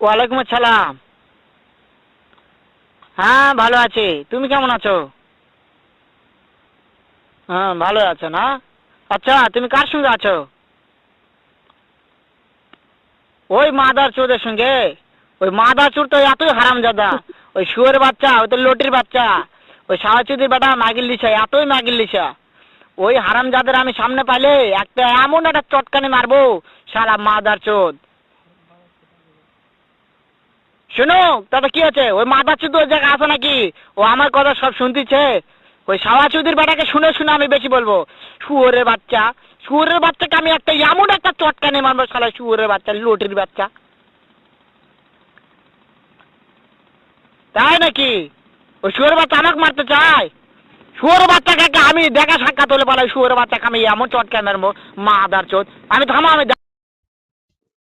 ওয়ালাইকুম আসসালাম। হ্যাঁ ভালো আছি, তুমি কেমন আছো? হ্যাঁ ভালো আছো না? আচ্ছা তুমি কার সঙ্গে আছো? ওই মাদার চোদের সঙ্গে। ওই মাদার চোর তো এতই হারামজাদা। ওই শুয়োরের বাচ্চা, ওই তো লটির বাচ্চা। ওই সাওয়াচুদির বেটা মাগির লিসা, এতই মাগির লিসা। ওই হারামজাদের আমি সামনে পাইলে একটা এমন একটা চটকানি মারবো, শালা মাদার চোদ। শোনো, তাতে কি আছে? ওই মাদার চোদ ওই জায়গায় আছে নাকি? ও আমার কথা সব শুনতিছে। ওই সাওয়াচুদির বেটাকে শুনে শুনে আমি বেশি বলবো। শুয়োরের বাচ্চা, শুয়োরের বাচ্চাকে আমি একটা এমন একটা চটকানি মারবো, শালা শুয়োরের বাচ্চা, লটির বাচ্চা। তাই নাকি? ওই শুয়োরের বাচ্চা আমাকে মারতে চায়? শুয়োরের বাচ্চাকে আমি দেখা সাক্ষাৎ হলে পালাই, শুয়োরের বাচ্চাকে আমি এমন চটকানি মারবো, মাদার চোদ। আমি থামো, আমি